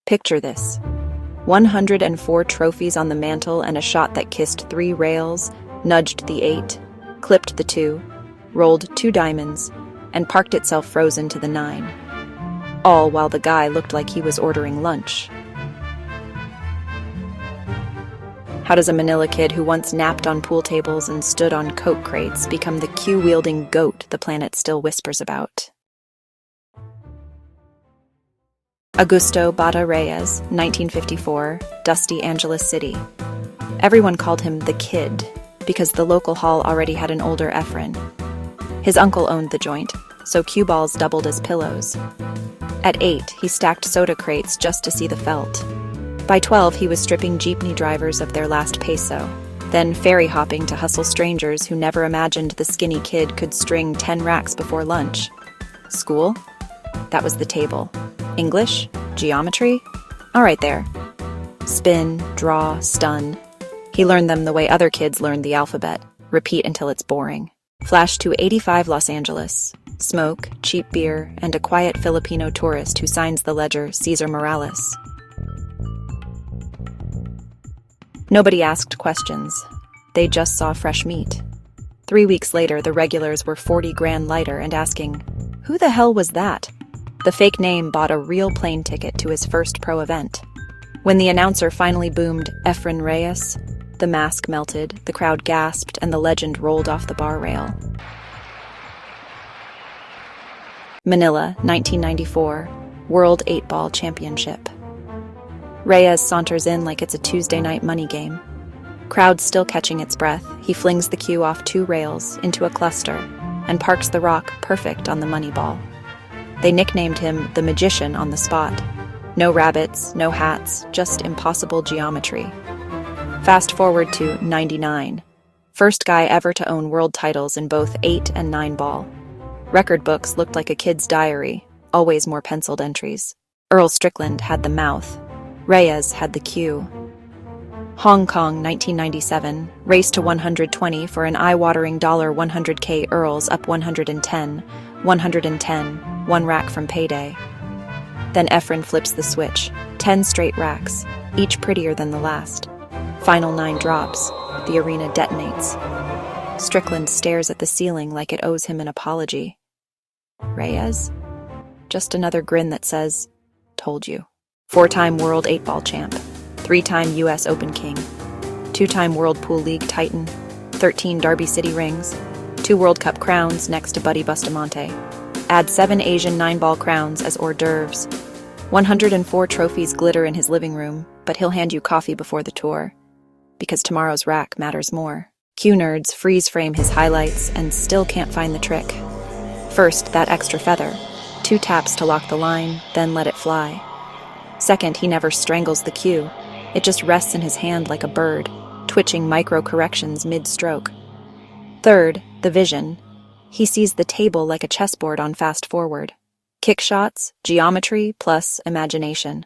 Picture this. 104 trophies on the mantle and a shot that kissed 3 rails, nudged the 8, clipped the 2, rolled 2 diamonds, and parked itself frozen to the 9. All while the guy looked like he was ordering lunch. How does a Manila kid who once napped on pool tables and stood on Coke crates become the cue-wielding goat the planet still whispers about? Augusto Bada Reyes, 1954, Dusty Angeles City. Everyone called him the Kid because the local hall already had an older Efren. His uncle owned the joint, so cue balls doubled as pillows. At 8, he stacked soda crates just to see the felt. By 12, he was stripping jeepney drivers of their last peso, then ferry hopping to hustle strangers who never imagined the skinny kid could string 10 racks before lunch. School? That was the table. English? Geometry? All right there. Spin, draw, stun. He learned them the way other kids learned the alphabet. Repeat until it's boring. Flash to 85 Los Angeles. Smoke, cheap beer, and a quiet Filipino tourist who signs the ledger, Cesar Morales. Nobody asked questions. They just saw fresh meat. 3 weeks later, the regulars were 40 grand lighter and asking, "Who the hell was that?" The fake name bought a real plane ticket to his first pro event. When the announcer finally boomed, "Efren Reyes," the mask melted, the crowd gasped, and the legend rolled off the bar rail. Manila, 1994, World 8-Ball Championship. Reyes saunters in like it's a Tuesday night money game. Crowd still catching its breath, he flings the cue off 2 rails into a cluster and parks the rock perfect on the money ball. They nicknamed him the Magician on the spot. No rabbits, no hats, just impossible geometry. Fast forward to 99. First guy ever to own world titles in both 8 and 9 ball. Record books looked like a kid's diary, always more penciled entries. Earl Strickland had the mouth. Reyes had the cue. Hong Kong, 1997, race to 120 for an eye-watering $100K Earls up 110, 1 rack from payday. Then Efren flips the switch, 10 straight racks, each prettier than the last. Final 9 drops, the arena detonates. Strickland stares at the ceiling like it owes him an apology. Reyes? Just another grin that says, "Told you." 4-time World 8-Ball champ, 3-time U.S. Open king, 2-time World Pool League titan, 13 Derby City rings, 2 World Cup crowns next to Buddy Bustamante. Add 7 Asian 9-ball crowns as hors d'oeuvres. 104 trophies glitter in his living room, but he'll hand you coffee before the tour. Because tomorrow's rack matters more. Cue nerds freeze frame his highlights and still can't find the trick. First, that extra feather. 2 taps to lock the line, then let it fly. Second, he never strangles the cue. It just rests in his hand like a bird, twitching micro-corrections mid-stroke. Third, the vision. He sees the table like a chessboard on fast forward. Kick shots, geometry, plus imagination.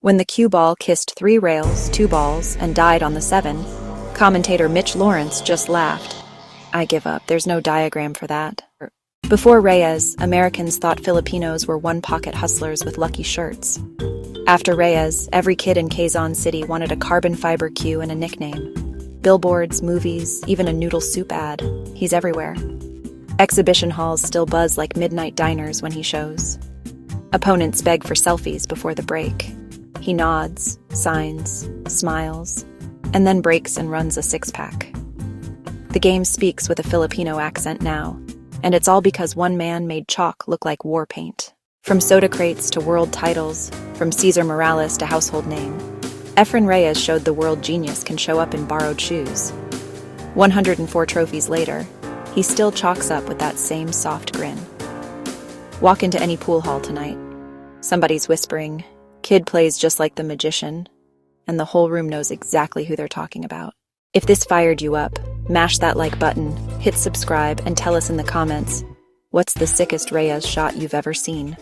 When the cue ball kissed 3 rails, 2 balls, and died on the 7, commentator Mitch Lawrence just laughed. I give up, there's no diagram for that. Before Reyes, Americans thought Filipinos were one-pocket hustlers with lucky shirts. After Reyes, every kid in Quezon City wanted a carbon fiber cue and a nickname. Billboards, movies, even a noodle soup ad. He's everywhere. Exhibition halls still buzz like midnight diners when he shows. Opponents beg for selfies before the break. He nods, signs, smiles, and then breaks and runs a 6-pack. The game speaks with a Filipino accent now, and it's all because one man made chalk look like war paint. From soda crates to world titles, from Cesar Morales to household name, Efren Reyes showed the world genius can show up in borrowed shoes. 104 trophies later, he still chalks up with that same soft grin. Walk into any pool hall tonight. Somebody's whispering, "Kid plays just like the Magician," and the whole room knows exactly who they're talking about. If this fired you up, mash that like button, hit subscribe, and tell us in the comments, what's the sickest Reyes shot you've ever seen?